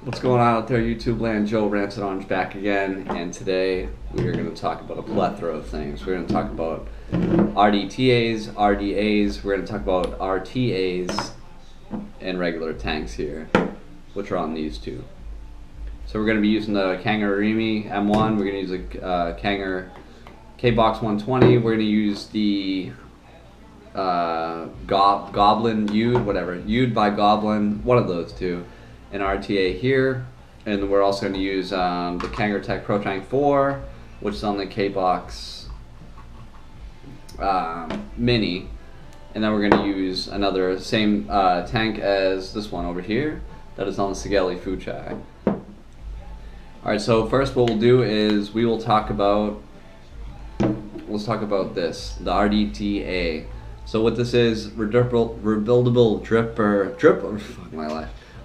What's going on out there, YouTube land? Joe Rancid Orange back again, and today we are going to talk about a plethora of things. We're going to talk about RDTAs, RDAs, we're going to talk about RTAs, and regular tanks here, which are on these two. So we're going to be using the Kangertech M1, we're going to use the Kanger K-Box 120, we're going to use the Goblin, Ude by Goblin, one of those two. An RTA here, and we're also going to use the kangertech protank 4, which is on the K-Box Mini, and then we're going to use another same tank as this one over here that is on the Sigeli Fuchai. Alright, so first what we'll do is we will talk about, let's talk about this, the RDTA. So what this is, rebuildable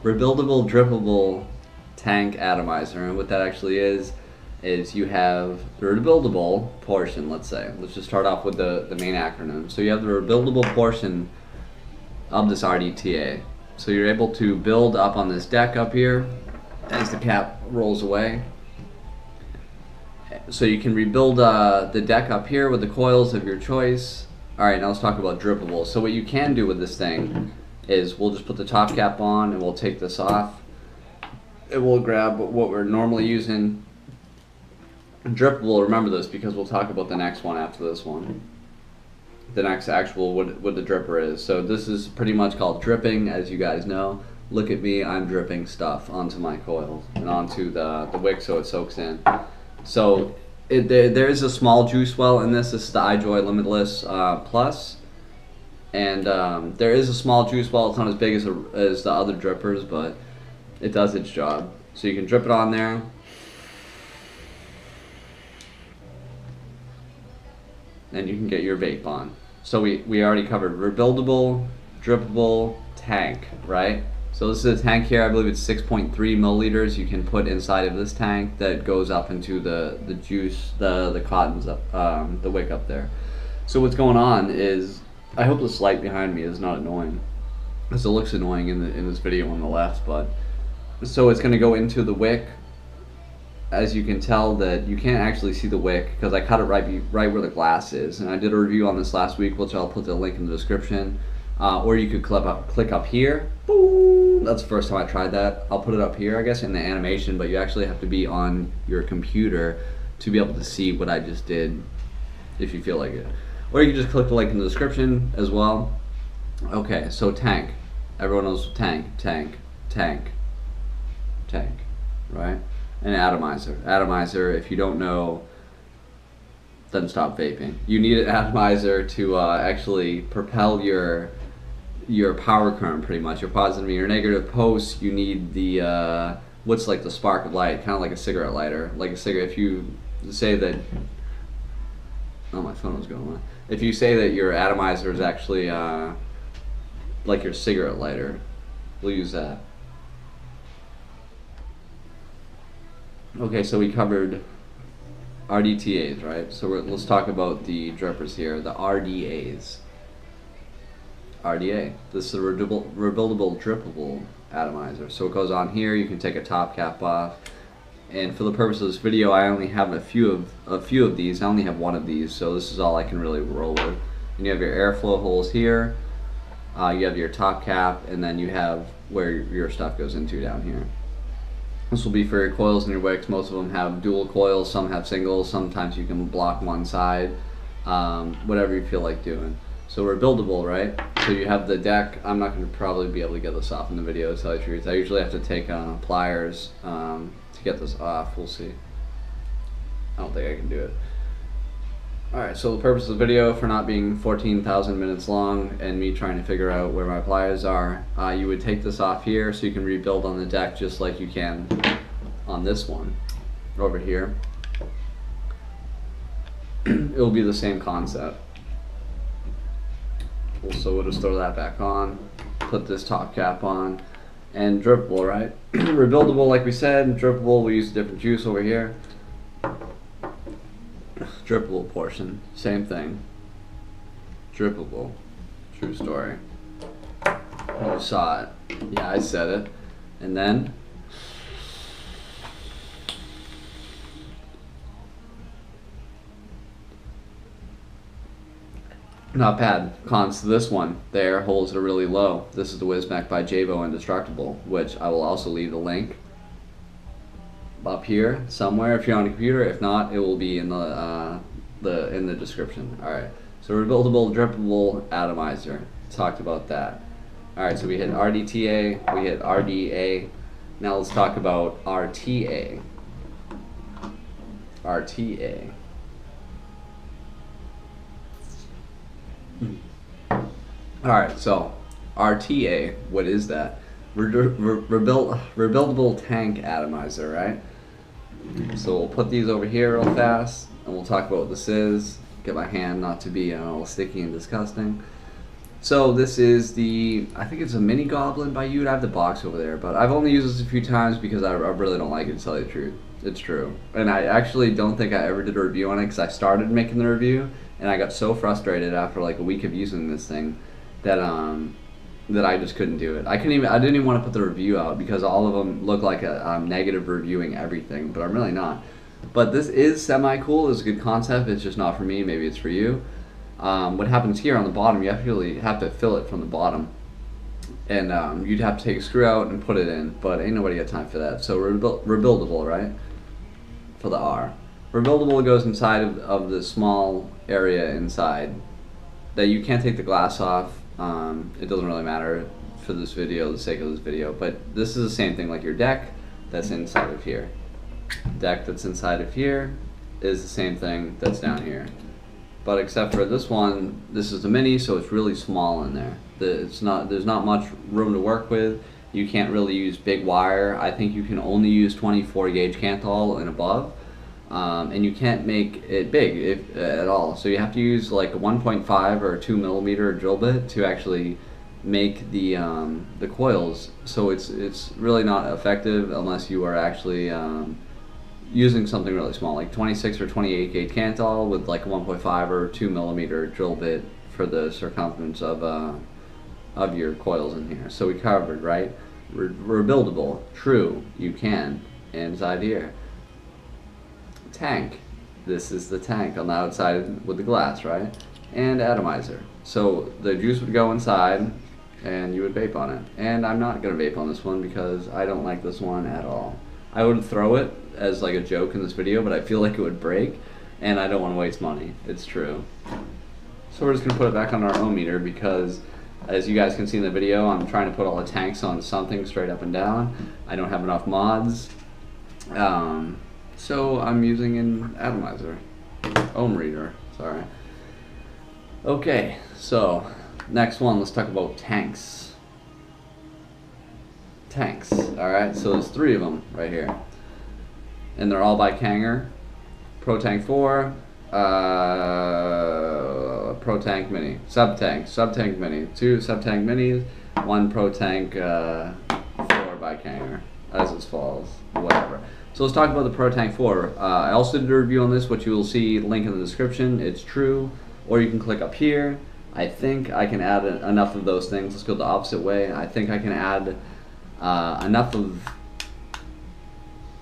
drippable tank atomizer, and what that actually is you have the rebuildable portion. Let's just start off with the main acronym. So you have the rebuildable portion of this RDTA. So you're able to build up on this deck up here as the cap rolls away. So you can rebuild the deck up here with the coils of your choice. Alright, now let's talk about drippable. So what you can do with this thing is we'll just put the top cap on and we'll take this off. And we'll grab what we're normally using. Drippable, remember this because we'll talk about the next one after this one. The next actual, what the dripper is. So this is pretty much called dripping, as you guys know. Look at me, I'm dripping stuff onto my coils and onto the wick so it soaks in. So there is a small juice well in this. This is the ijoylimitless Plus. And there is a small juice well. It's not as big as the other drippers, but it does its job. So you can drip it on there. And you can get your vape on. So we already covered rebuildable, drippable, tank, right? So this is a tank here. I believe it's 6.3 milliliters you can put inside of this tank that goes up into the juice, the cottons, the wick up there. So what's going on is, I hope this light behind me is not annoying, because it looks annoying in this video on the left. But so it's going to go into the wick. As you can tell, that you can't actually see the wick because I cut it right where the glass is, and I did a review on this last week, which I'll put the link in the description. Or you could click up here. Boom! That's the first time I tried that. I'll put it up here, I guess, in the animation, but you actually have to be on your computer to be able to see what I just did, if you feel like it. Or you can just click the link in the description as well. Okay, so tank. Everyone knows tank, right? An atomizer. Atomizer, if you don't know, then stop vaping. You need an atomizer to actually propel your power current, pretty much. Your positive and your negative posts. You need the, what's like the spark of light, kind of like a cigarette lighter. Like a cigarette, if you say that, oh, my phone was going on. If you say that your atomizer is actually like your cigarette lighter, we'll use that. Okay, so we covered RDTAs, right? So let's talk about the drippers here, the RDAs. RDA, this is a rebuildable drippable atomizer. So it goes on here, you can take a top cap off. And for the purpose of this video, I only have a few of these. I only have one of these, so this is all I can really roll with. And you have your airflow holes here, you have your top cap, and then you have where your stuff goes into down here. This will be for your coils and your wicks. Most of them have dual coils, some have singles, sometimes you can block one side, whatever you feel like doing. So we're buildable, right? So you have the deck. I'm not going to probably be able to get this off in the video, to tell you the truth. I usually have to take pliers to get this off. We'll see. I don't think I can do it. Alright, so the purpose of the video, for not being 14,000 minutes long and me trying to figure out where my pliers are, you would take this off here so you can rebuild on the deck just like you can on this one over here. It will be the same concept. So we'll just throw that back on, put this top cap on, and drippable, right? Rebuildable, like we said, drippable, we use a different juice over here. Drippable portion, same thing. Drippable, true story. You saw it. Yeah, I said it. And then Not bad. Cons to this one, their holes are really low. This is the wismec by Jaybo Indestructible, which I will also leave the link up here somewhere if you're on a computer. If not, it will be in the description. All right. So rebuildable, drippable atomizer. Talked about that. All right. So we hit RDTA, we hit RDA. Now let's talk about RTA. RTA. Alright, so RTA, what is that? Rebuildable tank atomizer, right? So we'll put these over here real fast, and we'll talk about what this is. Get my hand not to be all sticky and disgusting. So this is the, I think it's a mini goblin by Ute. I have the box over there, but I've only used this a few times because I really don't like it, to tell you the truth. It's true. And I actually don't think I ever did a review on it because I started making the review, and I got so frustrated after like a week of using this thing that that I just couldn't do it. I didn't even want to put the review out because all of them look like I'm negative reviewing everything, but I'm really not. But this is semi-cool. It's a good concept. It's just not for me. Maybe it's for you. What happens here on the bottom, you actually have to fill it from the bottom. And you'd have to take a screw out and put it in, but ain't nobody got time for that. So rebuildable, right? For the R. Rebuildable goes inside of the small area inside that you can't take the glass off. It doesn't really matter for this video, the sake of this video, but this is the same thing like your deck that's inside of here. Deck that's inside of here is the same thing that's down here. But except for this one, this is the mini, so it's really small in there. There's not much room to work with. You can't really use big wire. I think you can only use 24 gauge Kanthal and above. And you can't make it big at all. So you have to use like a 1.5 or 2 millimeter drill bit to actually make the coils. So it's really not effective unless you are actually using something really small, like 26 or 28 gauge Kanthal with like a 1.5 or 2 millimeter drill bit for the circumference of your coils in here. So we covered, right? Rebuildable, true, you can. Inside here. Tank. This is the tank on the outside with the glass, right? And atomizer. So the juice would go inside and you would vape on it. And I'm not going to vape on this one because I don't like this one at all. I would throw it as like a joke in this video, but I feel like it would break and I don't want to waste money. It's true. So we're just going to put it back on our ohm meter because as you guys can see in the video, I'm trying to put all the tanks on something straight up and down. I don't have enough mods. So I'm using an atomizer, ohm reader, sorry. Okay, so next one, let's talk about tanks. Tanks, alright, so there's 3 of them right here. And they're all by Kanger. Protank 4, Protank Mini, Subtank Mini, 2 Subtank Minis, 1 Protank 4 by Kanger, as it falls, whatever. So let's talk about the Protank 4. I also did a review on this, which you will see link in the description. It's true, or you can click up here. I think I can add enough of those things. Let's go the opposite way. I think I can add enough of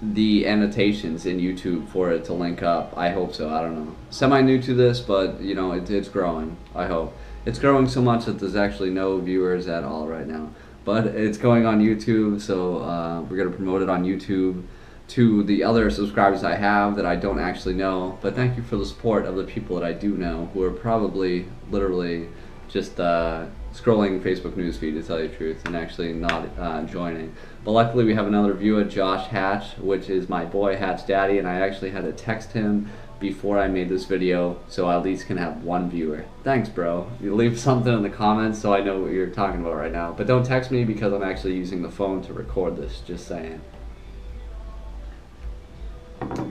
the annotations in YouTube for it to link up. I hope so. I don't know. Semi new to this, but you know it's growing. I hope it's growing so much that there's actually no viewers at all right now. But it's going on YouTube, so we're gonna promote it on YouTube to the other subscribers I have that I don't actually know. But thank you for the support of the people that I do know, who are probably literally just scrolling Facebook newsfeed, to tell you the truth, and actually not joining. But luckily we have another viewer, Josh Hatch, which is my boy Hatch Daddy, and I actually had to text him before I made this video so I at least can have 1 viewer. Thanks, bro. You leave something in the comments so I know what you're talking about right now. But don't text me because I'm actually using the phone to record this, just saying.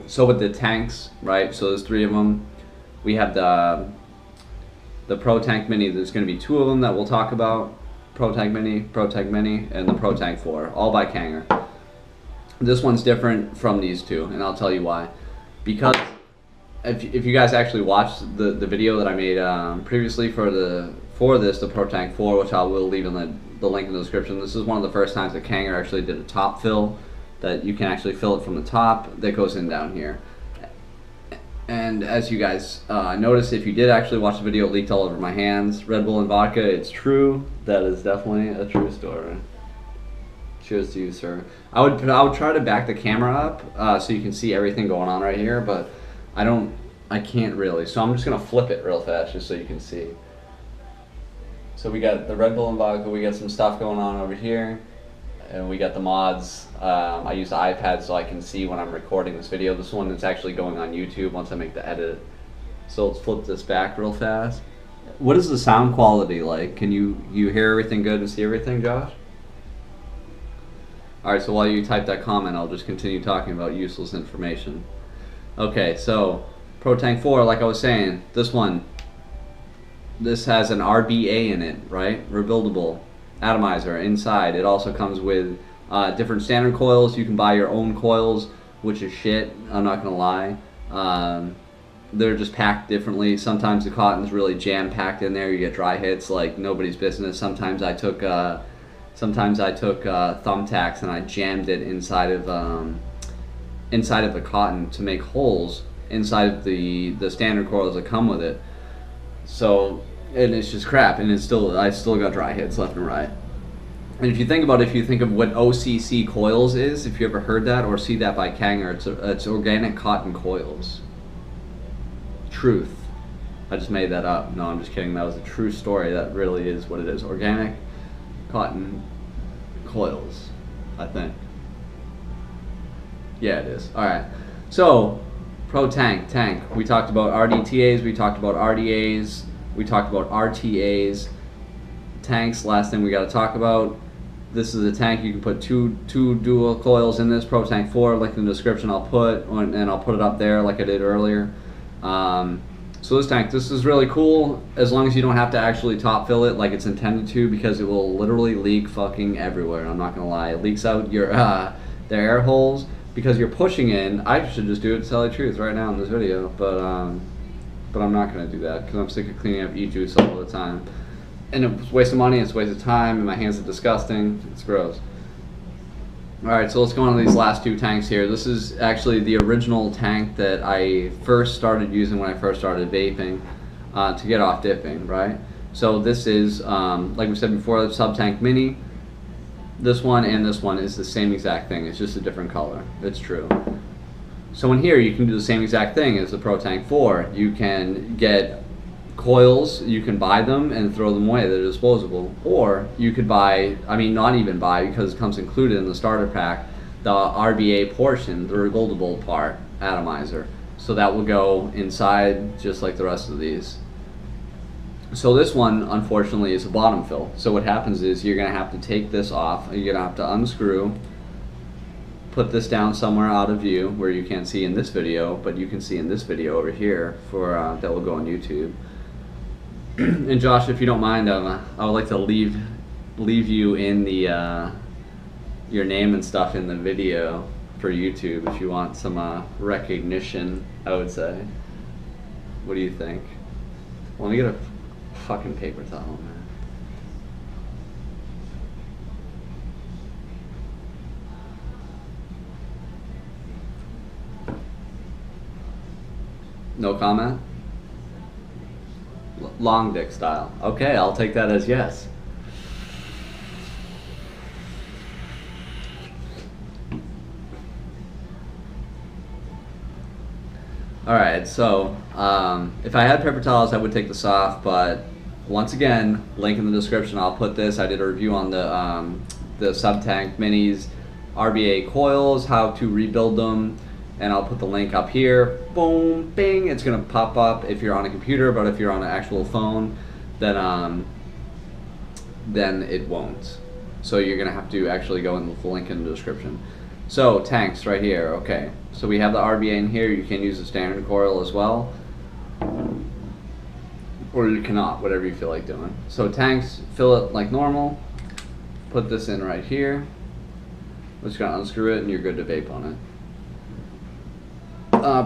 So with the tanks, right, so there's 3 of them. We have the Protank Mini. There's going to be 2 of them that we'll talk about. Protank Mini, and the Protank 4, all by Kanger. This one's different from these 2, and I'll tell you why. Because if you guys actually watched the video that I made previously for the Protank 4, which I will leave in the link in the description, this is one of the first times that Kanger actually did a top fill, that you can actually fill it from the top that goes in down here. And as you guys noticed, if you did actually watch the video, it leaked all over my hands. Red Bull and vodka, it's true. That is definitely a true story. Cheers to you, sir. I would try to back the camera up so you can see everything going on right here, but I can't really. So I'm just gonna flip it real fast just so you can see. So we got the Red Bull and vodka, we got some stuff going on over here, and we got the mods. I use the iPad so I can see when I'm recording this video. This one is actually going on YouTube once I make the edit. So let's flip this back real fast. What is the sound quality like? Can you hear everything good and see everything, Josh? Alright, so while you type that comment, I'll just continue talking about useless information. Okay, so Protank 4, like I was saying, this has an RDA in it, right? Rebuildable atomizer inside. It also comes with different standard coils. You can buy your own coils, which is shit, I'm not gonna lie. They're just packed differently. Sometimes the cotton's really jam-packed in there. You get dry hits like nobody's business. Sometimes I took thumbtacks and I jammed it inside of the cotton to make holes inside of the standard coils that come with it. So, and it's just crap, and I still got dry hits left and right. And if you think about it, if you think of what OCC coils is, if you ever heard that or see that by Kanger, it's organic cotton coils. Truth. I just made that up. No, I'm just kidding. That was a true story. That really is what it is. Organic cotton coils, I think. Yeah, it is. Alright. So, tank. We talked about RDTAs, we talked about RDAs, we talked about RTAs. Tanks, last thing we got to talk about. This is a tank. You can put two dual coils in this. Protank 4, link in the description I'll put, and I'll put it up there like I did earlier. So this tank, this is really cool as long as you don't have to actually top fill it like it's intended to, because it will literally leak fucking everywhere. I'm not gonna lie, it leaks out your the air holes because you're pushing in. I should just do it to tell the truth right now in this video, but I'm not gonna do that because I'm sick of cleaning up e-juice all the time, and it's a waste of money, it's a waste of time, and my hands are disgusting. It's gross. Alright, so let's go on to these last two tanks here. This is actually the original tank that I first started using when I first started vaping to get off dipping, right? So this is, like we said before, the sub-tank mini. This one and this one is the same exact thing. It's just a different color. It's true. So in here, you can do the same exact thing as the Protank 4. You can get coils, you can buy them and throw them away, they're disposable, or you could buy, I mean not even buy because it comes included in the starter pack, the RDA portion, the rebuildable part, atomizer, so that will go inside just like the rest of these. So this one unfortunately is a bottom fill, so what happens is you're gonna have to take this off, you're gonna have to unscrew, put this down somewhere out of view where you can't see in this video, but you can see in this video over here for that will go on YouTube. And Josh, if you don't mind, I would like to leave you in the your name and stuff in the video for YouTube if you want some recognition, I would say. What do you think? Let me get a fucking paper towel, man. No comment? Long dick style. Okay, I'll take that as yes. Alright, so if I had paper towels I would take this off, but once again, link in the description, I'll put this. I did a review on the sub-tank minis, RDA coils, how to rebuild them, and I'll put the link up here. Boom, bing, it's gonna pop up if you're on a computer, but if you're on an actual phone, then it won't. So you're gonna have to actually go in the link in the description. So tanks right here, okay. So we have the RDA in here. You can use a standard coil as well, or you cannot, whatever you feel like doing. So tanks, fill it like normal. Put this in right here. We're just gonna unscrew it and you're good to vape on it.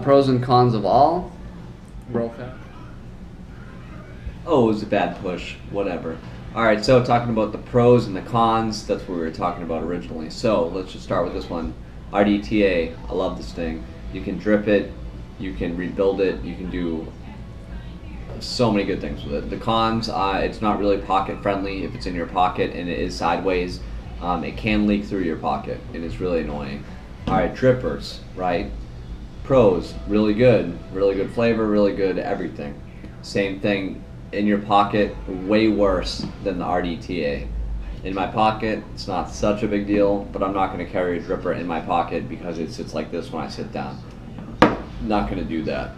Pros and cons of all. Real fast. Oh, it was a bad push. Whatever. Alright, so talking about the pros and the cons, that's what we were talking about originally. So let's just start with this one. RDTA. I love this thing. You can drip it You can rebuild it. You can do so many good things with it. The cons, it's not really pocket friendly if it's in your pocket and it is sideways. It can leak through your pocket and it's really annoying. Alright, drippers, right? Pros, really good flavor, really good everything. Same thing in your pocket, way worse than the RDTA. In my pocket, it's not such a big deal, but I'm not going to carry a dripper in my pocket because it sits like this when I sit down. Not going to do that.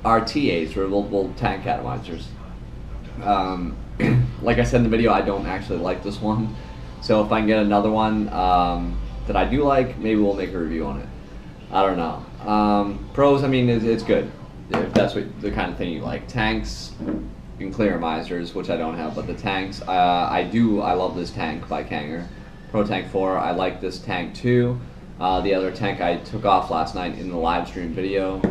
RTAs, removable tank atomizers. Like I said in the video, I don't actually like this one. So if I can get another one that I do like, maybe we'll make a review on it. I don't know. Pros, I mean, it's good. If that's the kind of thing you like. Tanks and clearomizers, which I don't have, but the tanks, I love this tank by Kanger. Protank 4, I like this tank too. The other tank I took off last night in the live stream video.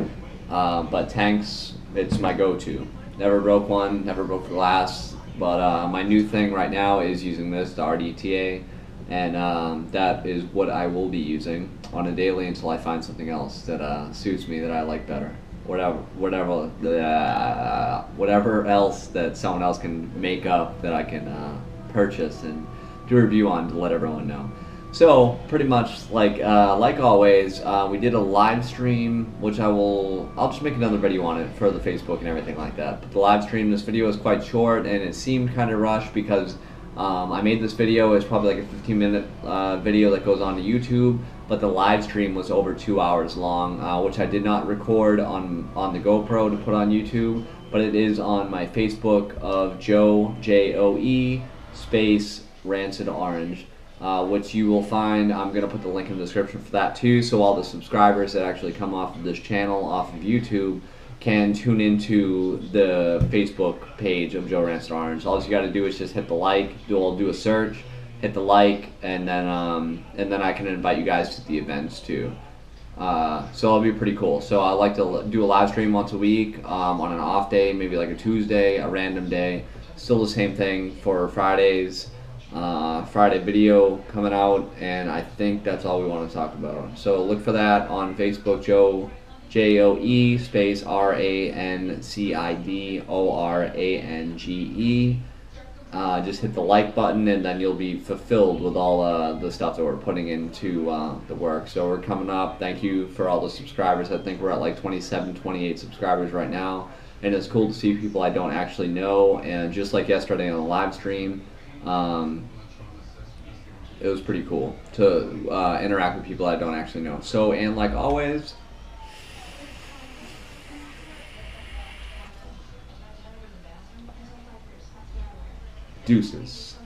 But tanks, it's my go-to. Never broke one, never broke glass, but my new thing right now is using this, the RDTA, and that is what I will be using on a daily until I find something else that suits me, that I like better. Whatever else that someone else can make up that I can purchase and do a review on to let everyone know. So pretty much like always, we did a live stream, which I'll just make another video on it for the Facebook and everything like that. But the live stream, this video is quite short and it seemed kind of rushed because I made this video. It's probably like a 15-minute video that goes on to YouTube, but the live stream was over 2 hours long, which I did not record on the GoPro to put on YouTube, but it is on my Facebook of Joe, J-O-E, space Rancid Orange. Which you will find, I'm going to put the link in the description for that too, so all the subscribers that actually come off of this channel, off of YouTube, can tune into the Facebook page of Joe Rancid Orange. All you got to do is just hit the like, do a search, hit the like, and then I can invite you guys to the events too. So it'll be pretty cool. So I like to do a live stream once a week on an off day, maybe like a Tuesday, a random day. Still the same thing for Fridays. Friday video coming out, and I think that's all we want to talk about. So look for that on Facebook, Joe, J-O-E, space R-A-N-C-I-D-O-R-A-N-G-E. Just hit the like button, and then you'll be fulfilled with all the stuff that we're putting into the work. So we're coming up. Thank you for all the subscribers. I think we're at like 27, 28 subscribers right now, and it's cool to see people I don't actually know. And just like yesterday on the live stream, it was pretty cool to interact with people I don't actually know. So, and like always, deuces.